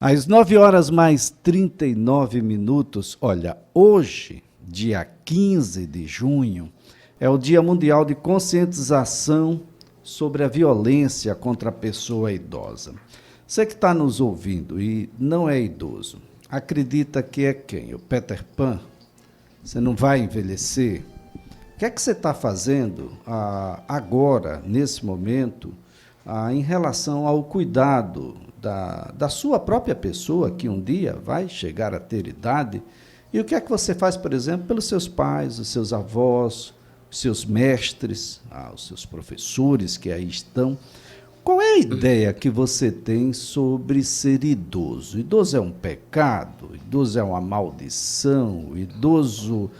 Às 9h mais 39. Olha, hoje, dia 15 de junho, é o Dia Mundial de Conscientização sobre a Violência contra a Pessoa Idosa. Você que está nos ouvindo e não é idoso, acredita que é quem? O Peter Pan? Você não vai envelhecer? O que é que você está fazendo agora, nesse momento, em relação ao cuidado da sua própria pessoa, que um dia vai chegar a ter idade? E o que é que você faz, por exemplo, pelos seus pais, os seus avós, os seus mestres, os seus professores que aí estão? Qual é a ideia que você tem sobre ser idoso? Idoso é um pecado? Idoso é uma maldição? Idoso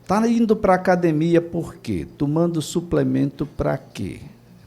está indo para a academia por quê? Tomando suplemento para quê?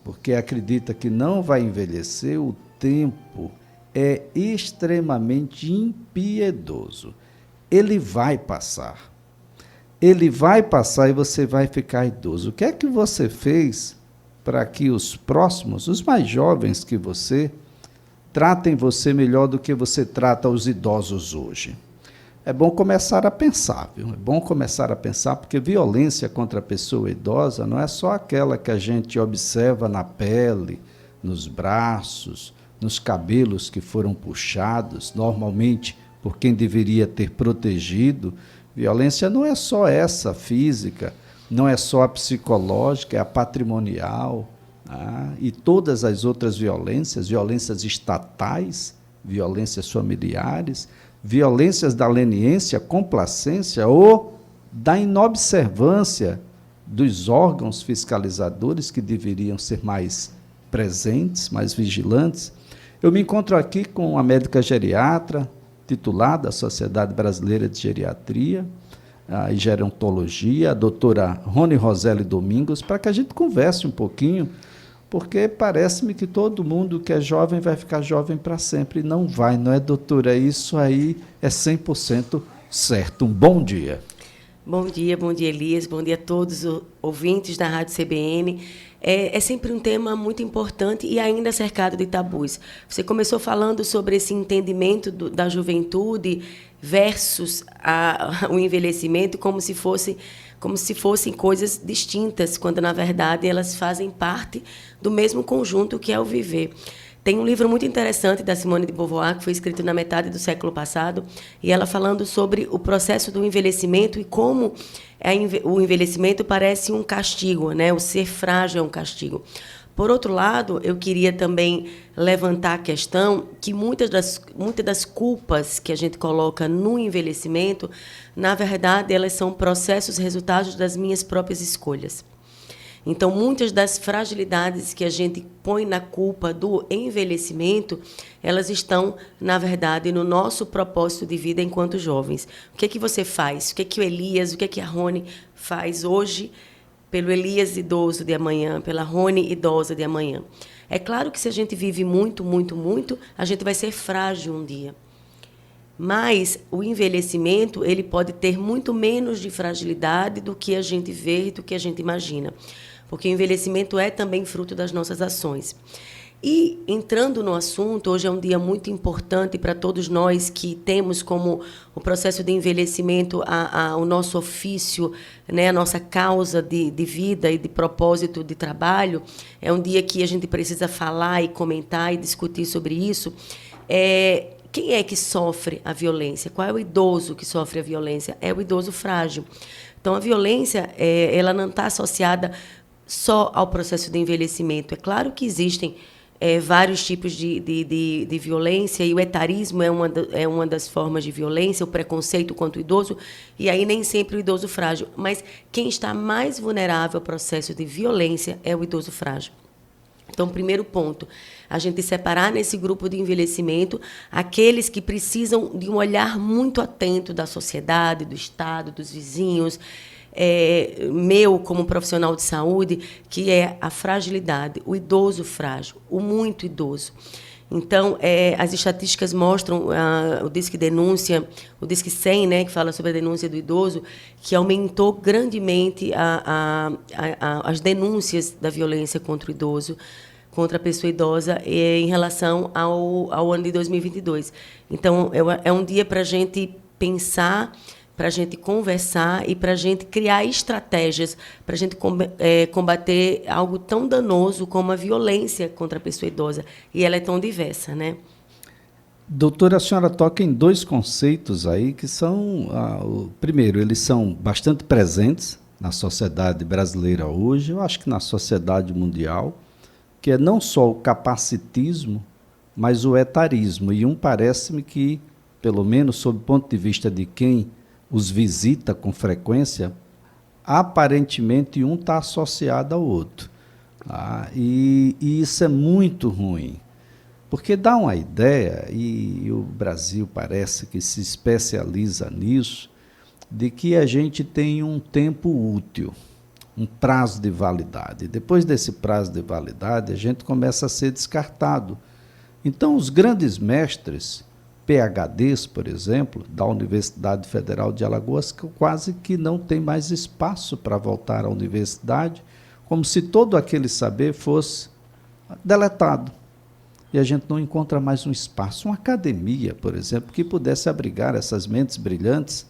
Porque acredita que não vai envelhecer. O tempo é extremamente impiedoso. Ele vai passar. Ele vai passar e você vai ficar idoso. O que é que você fez para que os próximos, os mais jovens que você, tratem você melhor do que você trata os idosos hoje? É bom começar a pensar, viu? É bom começar a pensar, porque violência contra a pessoa idosa não é só aquela que a gente observa na pele, nos braços, nos cabelos que foram puxados, normalmente por quem deveria ter protegido. Violência não é só essa física, não é só a psicológica, é a patrimonial, e todas as outras violências, violências estatais, violências familiares, violências da leniência, complacência ou da inobservância dos órgãos fiscalizadores que deveriam ser mais presentes, mais vigilantes. Eu me encontro aqui com a médica geriatra, titular da Sociedade Brasileira de Geriatria e Gerontologia, a doutora Rony Roseli Domingos, para que a gente converse um pouquinho, porque parece-me que todo mundo que é jovem vai ficar jovem para sempre. E não vai, não é, doutora? Isso aí é 100% certo. Um bom dia. Bom dia, Elias, bom dia a todos os ouvintes da Rádio CBN. É sempre um tema muito importante e ainda cercado de tabus. Você começou falando sobre esse entendimento da juventude versus o envelhecimento como se fossem coisas distintas, quando, na verdade, elas fazem parte do mesmo conjunto que é o viver. Tem um livro muito interessante da Simone de Beauvoir, que foi escrito na metade do século passado, e ela falando sobre o processo do envelhecimento e como o envelhecimento parece um castigo, né? O ser frágil é um castigo. Por outro lado, eu queria também levantar a questão que muitas das culpas que a gente coloca no envelhecimento, na verdade, elas são processos resultados das minhas próprias escolhas. Então, muitas das fragilidades que a gente põe na culpa do envelhecimento, elas estão, na verdade, no nosso propósito de vida enquanto jovens. O que é que você faz? O que o Elias, o que a Rony faz hoje pelo Elias idoso de amanhã, pela Rony idosa de amanhã? É claro que se a gente vive muito, muito, muito, a gente vai ser frágil um dia. Mas o envelhecimento, ele pode ter muito menos de fragilidade do que a gente vê e do que a gente imagina. Porque o envelhecimento é também fruto das nossas ações. E, entrando no assunto, hoje é um dia muito importante para todos nós que temos como o processo de envelhecimento o nosso ofício, né, a nossa causa de vida e de propósito de trabalho. É um dia que a gente precisa falar e comentar e discutir sobre isso. Quem é que sofre a violência? Qual é o idoso que sofre a violência? É o idoso frágil. Então, a violência ela não está associada só ao processo de envelhecimento. É claro que existem vários tipos de violência, e o etarismo é uma das formas de violência, o preconceito contra o idoso, e aí nem sempre o idoso frágil. Mas quem está mais vulnerável ao processo de violência é o idoso frágil. Então, primeiro ponto, a gente separar nesse grupo de envelhecimento aqueles que precisam de um olhar muito atento da sociedade, do Estado, dos vizinhos, meu como profissional de saúde, que é a fragilidade, o idoso frágil, o muito idoso. Então, as estatísticas mostram, o Disque Denúncia, o Disque 100, né, que fala sobre a denúncia do idoso, que aumentou grandemente as denúncias da violência contra o idoso, contra a pessoa idosa em relação ao ano de 2022. Então, é um dia para a gente pensar, para a gente conversar e para a gente criar estratégias para a gente combater algo tão danoso como a violência contra a pessoa idosa. E ela é tão diversa, né? Doutora, a senhora toca em dois conceitos aí que são, primeiro, eles são bastante presentes na sociedade brasileira hoje, eu acho que na sociedade mundial, que é não só o capacitismo, mas o etarismo. E parece-me que, pelo menos sob o ponto de vista de quem os visita com frequência, aparentemente está associado ao outro. E isso é muito ruim, porque dá uma ideia, e o Brasil parece que se especializa nisso, de que a gente tem um tempo útil, um prazo de validade. Depois desse prazo de validade, a gente começa a ser descartado. Então, os grandes mestres, PhDs, por exemplo, da Universidade Federal de Alagoas, que quase que não tem mais espaço para voltar à universidade, como se todo aquele saber fosse deletado. E a gente não encontra mais um espaço, uma academia, por exemplo, que pudesse abrigar essas mentes brilhantes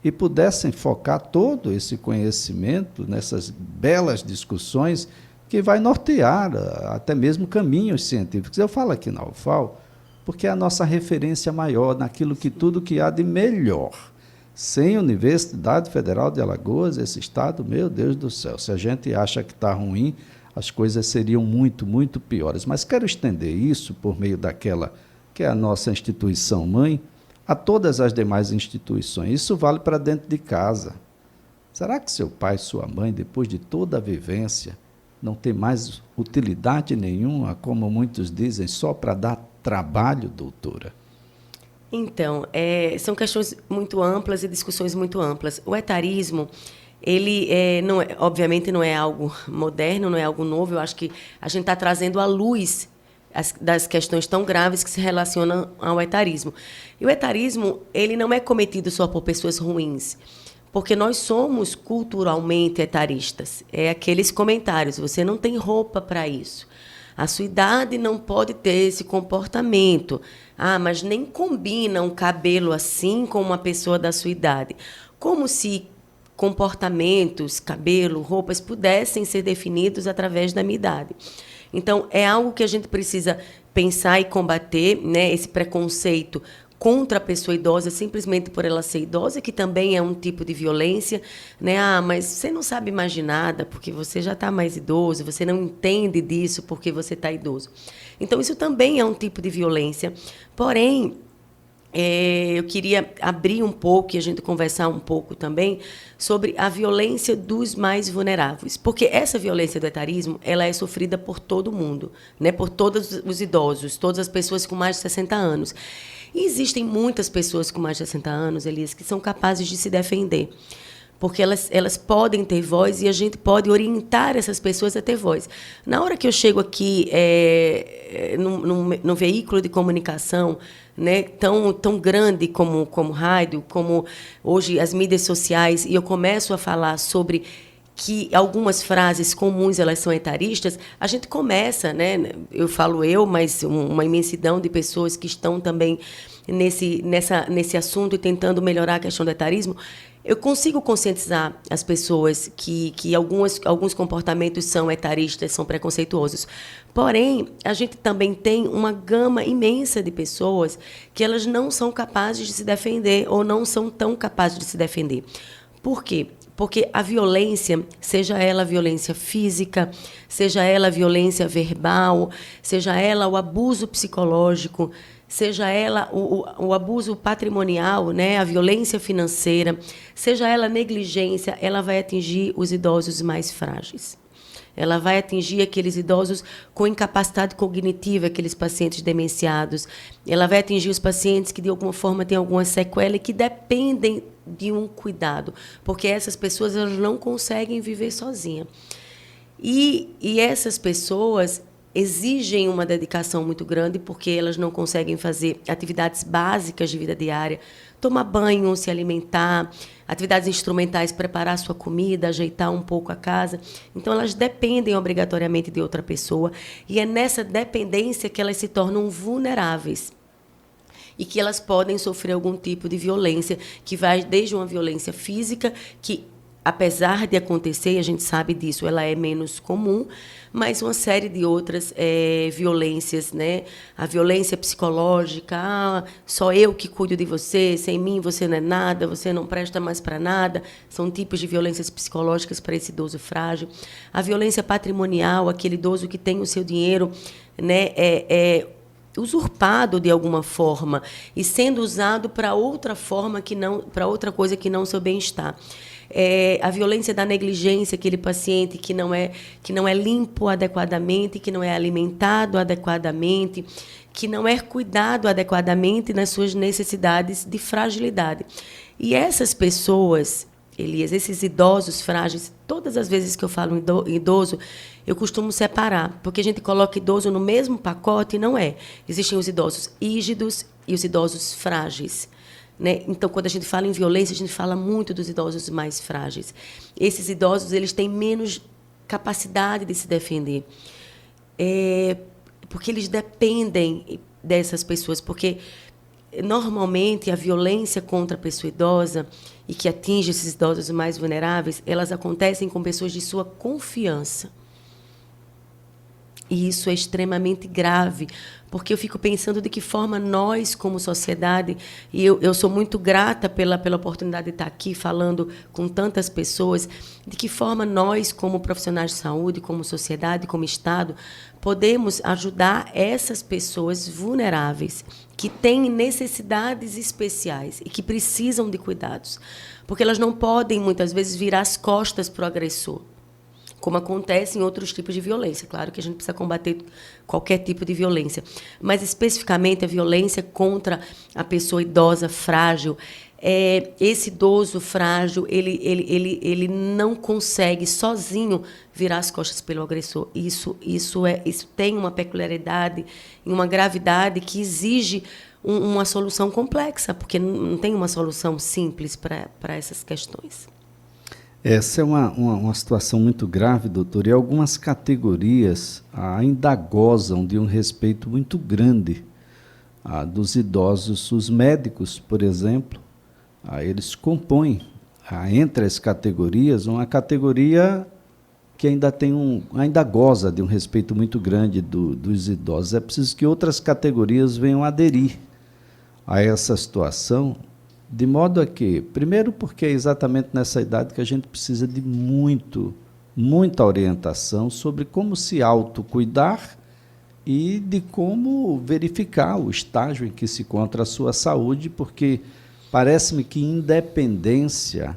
e pudessem focar todo esse conhecimento nessas belas discussões que vai nortear até mesmo caminhos científicos. Eu falo aqui na UFAL porque é a nossa referência maior naquilo que tudo que há de melhor. Sem Universidade Federal de Alagoas, esse estado, meu Deus do céu, se a gente acha que está ruim, as coisas seriam muito, muito piores. Mas quero estender isso por meio daquela que é a nossa instituição mãe, a todas as demais instituições. Isso vale para dentro de casa. Será que seu pai, sua mãe, depois de toda a vivência, não tem mais utilidade nenhuma, como muitos dizem, só para dar trabalho, doutora? Então, são questões muito amplas e discussões muito amplas. O etarismo, ele obviamente não é algo moderno, não é algo novo. Eu acho que a gente está trazendo à luz das questões tão graves que se relacionam ao etarismo. E o etarismo, ele não é cometido só por pessoas ruins, porque nós somos culturalmente etaristas. É aqueles comentários, você não tem roupa para isso. A sua idade não pode ter esse comportamento. Mas nem combina um cabelo assim com uma pessoa da sua idade. Como se comportamentos, cabelo, roupas pudessem ser definidos através da minha idade. Então, é algo que a gente precisa pensar e combater, né, esse preconceito contra a pessoa idosa, simplesmente por ela ser idosa, que também é um tipo de violência, né? Mas você não sabe mais de nada porque você já está mais idoso, você não entende disso porque você está idoso. Então, isso também é um tipo de violência. Porém, eu queria abrir um pouco e a gente conversar um pouco também sobre a violência dos mais vulneráveis, porque essa violência do etarismo, ela é sofrida por todo mundo, né? Por todos os idosos, todas as pessoas com mais de 60 anos. E existem muitas pessoas com mais de 60 anos, Elias, que são capazes de se defender, porque elas podem ter voz e a gente pode orientar essas pessoas a ter voz. Na hora que eu chego aqui num veículo de comunicação, né, tão grande como rádio, como hoje as mídias sociais, e eu começo a falar sobre que algumas frases comuns elas são etaristas, a gente começa, né, eu falo mas uma imensidão de pessoas que estão também nesse assunto e tentando melhorar a questão do etarismo, eu consigo conscientizar as pessoas que alguns comportamentos são etaristas, são preconceituosos. Porém, a gente também tem uma gama imensa de pessoas que elas não são capazes de se defender ou não são tão capazes de se defender. Por quê? Porque a violência, seja ela a violência física, seja ela a violência verbal, seja ela o abuso psicológico, seja ela o abuso patrimonial, né, a violência financeira, seja ela a negligência, ela vai atingir os idosos mais frágeis. Ela vai atingir aqueles idosos com incapacidade cognitiva, aqueles pacientes demenciados. Ela vai atingir os pacientes que, de alguma forma, têm alguma sequela e que dependem de um cuidado, porque essas pessoas elas não conseguem viver sozinhas. E essas pessoas, exigem uma dedicação muito grande, porque elas não conseguem fazer atividades básicas de vida diária, tomar banho, se alimentar, atividades instrumentais, preparar sua comida, ajeitar um pouco a casa. Então, elas dependem obrigatoriamente de outra pessoa, e é nessa dependência que elas se tornam vulneráveis e que elas podem sofrer algum tipo de violência, que vai desde uma violência física, que, apesar de acontecer, a gente sabe disso, ela é menos comum, mas uma série de outras violências, né? A violência psicológica, só eu que cuido de você, sem mim você não é nada, você não presta mais para nada, são tipos de violências psicológicas para esse idoso frágil. A violência patrimonial, aquele idoso que tem o seu dinheiro, né, usurpado de alguma forma e sendo usado para outra forma, para outra coisa que não o seu bem-estar. A violência da negligência, aquele paciente que não é limpo adequadamente, que não é alimentado adequadamente, que não é cuidado adequadamente nas suas necessidades de fragilidade. E essas pessoas, Elias, esses idosos frágeis, todas as vezes que eu falo em idoso, eu costumo separar, porque a gente coloca idoso no mesmo pacote e não é. Existem os idosos rígidos e os idosos frágeis, né? Então, quando a gente fala em violência, a gente fala muito dos idosos mais frágeis. Esses idosos, eles têm menos capacidade de se defender, porque eles dependem dessas pessoas, porque normalmente a violência contra a pessoa idosa e que atinge esses idosos mais vulneráveis, elas acontecem com pessoas de sua confiança. E isso é extremamente grave, porque eu fico pensando de que forma nós, como sociedade, e eu sou muito grata pela oportunidade de estar aqui falando com tantas pessoas, de que forma nós, como profissionais de saúde, como sociedade, como Estado, podemos ajudar essas pessoas vulneráveis, que têm necessidades especiais e que precisam de cuidados, porque elas não podem, muitas vezes, virar as costas para o agressor, como acontece em outros tipos de violência. Claro que a gente precisa combater qualquer tipo de violência, mas especificamente a violência contra a pessoa idosa, frágil. Esse idoso frágil, ele não consegue sozinho virar as costas pelo agressor. Isso tem uma peculiaridade e uma gravidade que exige uma solução complexa, porque não tem uma solução simples para essas questões. Essa é uma situação muito grave, doutor, e algumas categorias ainda gozam de um respeito muito grande dos idosos. Os médicos, por exemplo, eles compõem, entre as categorias, uma categoria que ainda goza de um respeito muito grande dos idosos. É preciso que outras categorias venham aderir a essa situação, de modo a que, primeiro, porque é exatamente nessa idade que a gente precisa de muita orientação sobre como se autocuidar e de como verificar o estágio em que se encontra a sua saúde, porque parece-me que independência,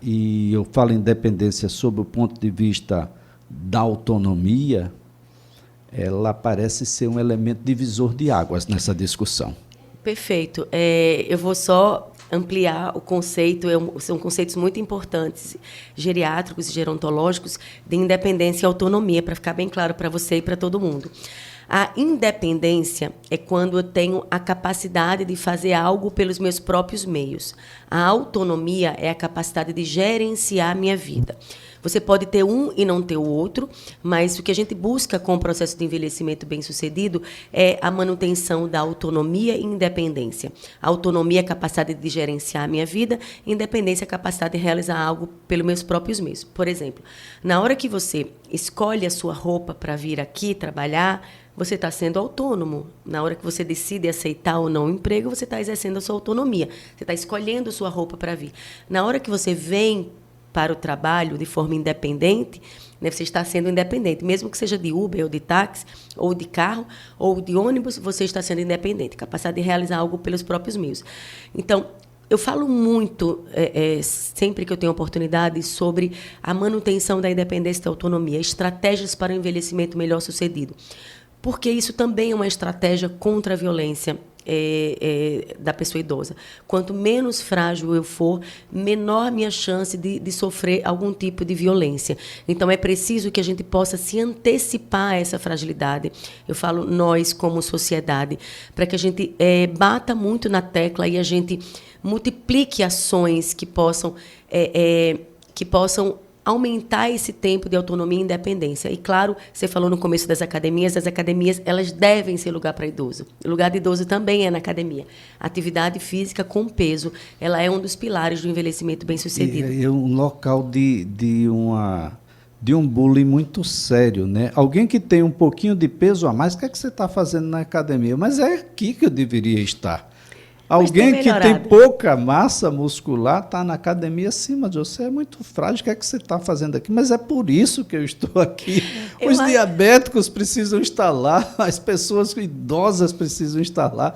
e eu falo independência sob o ponto de vista da autonomia, ela parece ser um elemento divisor de águas nessa discussão. Perfeito. Eu vou só ampliar o conceito, são conceitos muito importantes, geriátricos e gerontológicos, de independência e autonomia, para ficar bem claro para você e para todo mundo. A independência é quando eu tenho a capacidade de fazer algo pelos meus próprios meios. A autonomia é a capacidade de gerenciar a minha vida. Você pode ter um e não ter o outro, mas o que a gente busca com o processo de envelhecimento bem-sucedido é a manutenção da autonomia e independência. A autonomia é a capacidade de gerenciar a minha vida, independência é a capacidade de realizar algo pelos meus próprios meios. Por exemplo, na hora que você escolhe a sua roupa para vir aqui trabalhar, você está sendo autônomo. Na hora que você decide aceitar ou não o emprego, você está exercendo a sua autonomia. Você está escolhendo sua roupa para vir. Na hora que você vem para o trabalho de forma independente, né, você está sendo independente. Mesmo que seja de Uber, ou de táxi, ou de carro, ou de ônibus, você está sendo independente. Capacidade de realizar algo pelos próprios meios. Então, eu falo muito, sempre que eu tenho oportunidade, sobre a manutenção da independência e da autonomia, estratégias para o envelhecimento melhor sucedido. Porque isso também é uma estratégia contra a violência da pessoa idosa. Quanto menos frágil eu for, menor a minha chance de sofrer algum tipo de violência. Então, é preciso que a gente possa se antecipar a essa fragilidade. Eu falo nós, como sociedade, para que a gente bata muito na tecla e a gente multiplique ações que possam aumentar esse tempo de autonomia e independência. E, claro, você falou no começo das academias elas devem ser lugar para idoso. O lugar de idoso também é na academia. A atividade física com peso, ela é um dos pilares do envelhecimento bem-sucedido. É um local de um bullying muito sério, né? Alguém que tem um pouquinho de peso a mais, o que é que você está fazendo na academia? Mas é aqui que eu deveria estar. Alguém que tem pouca massa muscular está na academia acima de você, é muito frágil, o que é que você está fazendo aqui? Mas é por isso que eu estou aqui. Os diabéticos precisam estar lá, as pessoas idosas precisam estar lá.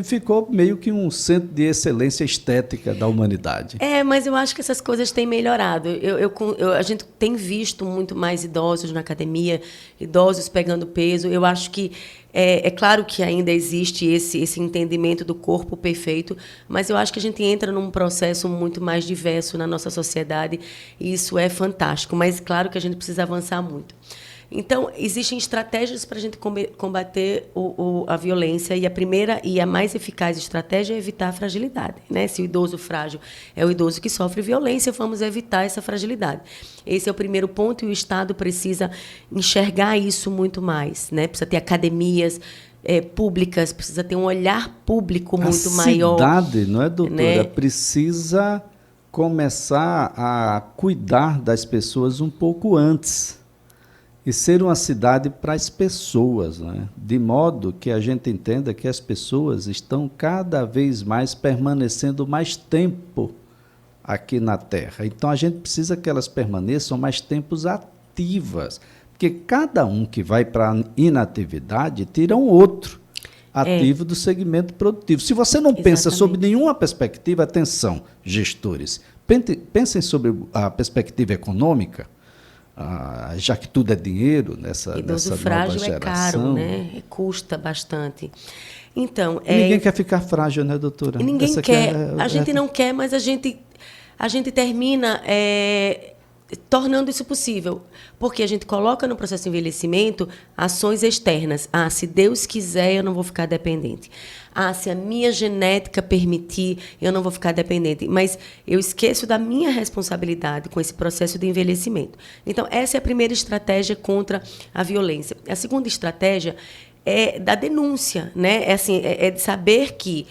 Ficou meio que um centro de excelência estética da humanidade. Mas eu acho que essas coisas têm melhorado. A gente tem visto muito mais idosos na academia, idosos pegando peso. Eu acho que é claro que ainda existe esse entendimento do corpo perfeito, mas eu acho que a gente entra num processo muito mais diverso na nossa sociedade e isso é fantástico. Mas claro que a gente precisa avançar muito. Então, existem estratégias para a gente combater a violência, e a primeira e a mais eficaz estratégia é evitar a fragilidade, né? Se o idoso frágil é o idoso que sofre violência, vamos evitar essa fragilidade. Esse é o primeiro ponto, e o Estado precisa enxergar isso muito mais, né? Precisa ter academias públicas, precisa ter um olhar público muito maior. A cidade, não é, doutora? Né? Precisa começar a cuidar das pessoas um pouco antes. E ser uma cidade para as pessoas, né? De modo que a gente entenda que as pessoas estão cada vez mais permanecendo mais tempo aqui na Terra. Então, a gente precisa que elas permaneçam mais tempos ativas, porque cada um que vai para a inatividade tira um outro ativo do segmento produtivo. Se você não pensa sob nenhuma perspectiva, atenção, gestores, pensem sobre a perspectiva econômica, já que tudo é dinheiro nessa nova geração. Idoso frágil é caro, né? Custa bastante. Então, ninguém quer ficar frágil, né, doutora? Ninguém quer. A gente não quer, mas a gente termina tornando isso possível. Porque a gente coloca no processo de envelhecimento ações externas. Se Deus quiser, eu não vou ficar dependente. Se a minha genética permitir, eu não vou ficar dependente. Mas eu esqueço da minha responsabilidade com esse processo de envelhecimento. Então, essa é a primeira estratégia contra a violência. A segunda estratégia é da denúncia, né? É de saber que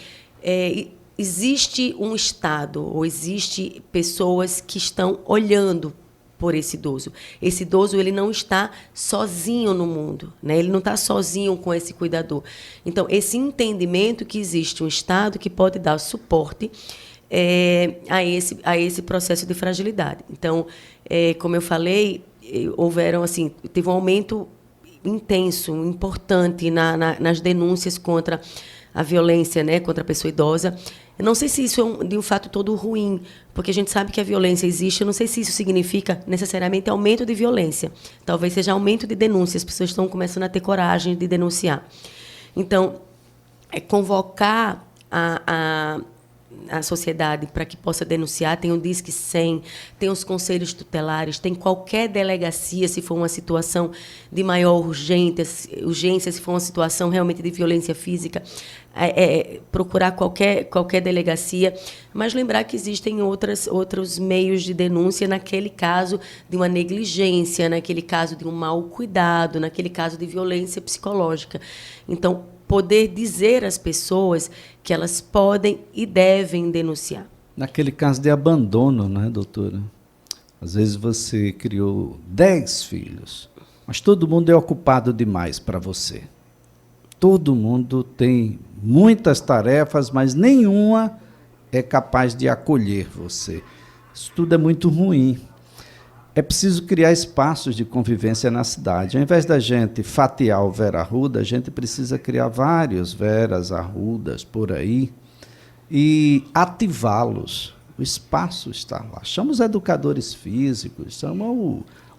existe um Estado, ou existe pessoas que estão olhando por esse idoso. Esse idoso, ele não está sozinho no mundo, né? Ele não está sozinho com esse cuidador. Então, esse entendimento que existe um Estado que pode dar suporte a esse processo de fragilidade. Então, como eu falei, teve um aumento intenso, importante nas denúncias contra a violência, né, contra a pessoa idosa. Eu não sei se isso é de um fato todo ruim, porque a gente sabe que a violência existe. Eu não sei se isso significa necessariamente aumento de violência. Talvez seja aumento de denúncia. As pessoas estão começando a ter coragem de denunciar. Então, convocar a sociedade para que possa denunciar. Tem o Disque 100, tem os conselhos tutelares, tem qualquer delegacia, se for uma situação de maior urgência, se for uma situação realmente de violência física, procurar qualquer delegacia, mas lembrar que existem outros meios de denúncia naquele caso de uma negligência, naquele caso de um mau cuidado, naquele caso de violência psicológica. Então, poder dizer às pessoas que elas podem e devem denunciar. Naquele caso de abandono, né, doutora? Às vezes você criou 10 filhos, mas todo mundo é ocupado demais para você. Todo mundo tem muitas tarefas, mas nenhuma é capaz de acolher você. Isso tudo é muito ruim. É preciso criar espaços de convivência na cidade. Ao invés da gente fatiar o Vera Arruda, a gente precisa criar vários Veras Arrudas por aí e ativá-los. O espaço está lá. Chama os educadores físicos, chama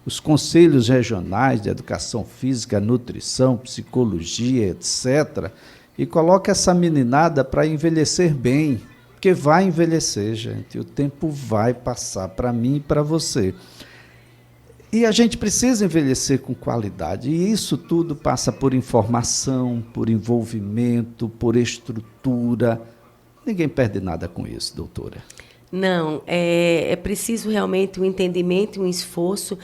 os conselhos regionais de educação física, nutrição, psicologia, etc., e coloca essa meninada para envelhecer bem, porque vai envelhecer, gente. O tempo vai passar para mim e para você. E a gente precisa envelhecer com qualidade. E isso tudo passa por informação, por envolvimento, por estrutura. Ninguém perde nada com isso, doutora. Não, é preciso realmente um entendimento e um esforço.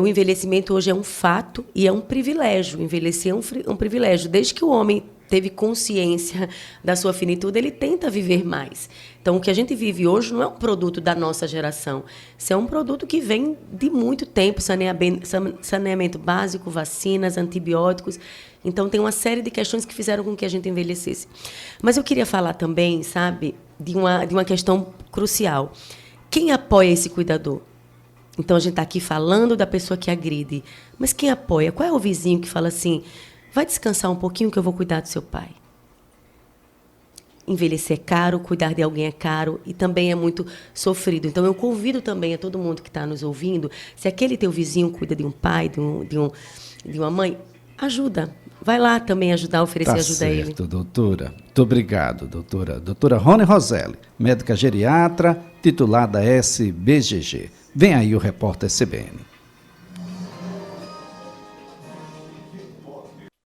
O envelhecimento hoje é um fato e é um privilégio. Envelhecer é um privilégio. Desde que o homem teve consciência da sua finitude, ele tenta viver mais. Então, o que a gente vive hoje não é um produto da nossa geração. Isso é um produto que vem de muito tempo, saneamento básico, vacinas, antibióticos. Então, tem uma série de questões que fizeram com que a gente envelhecesse. Mas eu queria falar também, sabe, de uma questão crucial. Quem apoia esse cuidador? Então, a gente está aqui falando da pessoa que agride. Mas quem apoia? Qual é o vizinho que fala assim, vai descansar um pouquinho que eu vou cuidar do seu pai? Envelhecer é caro, cuidar de alguém é caro e também é muito sofrido. Então, eu convido também a todo mundo que está nos ouvindo, se aquele teu vizinho cuida de um pai, de uma mãe, ajuda. Vai lá também ajudar, oferecer ajuda a ele. Tá certo, doutora. Muito obrigado, doutora. Doutora Rony Roselli, médica geriatra, titular da SBGG. Vem aí o repórter CBN.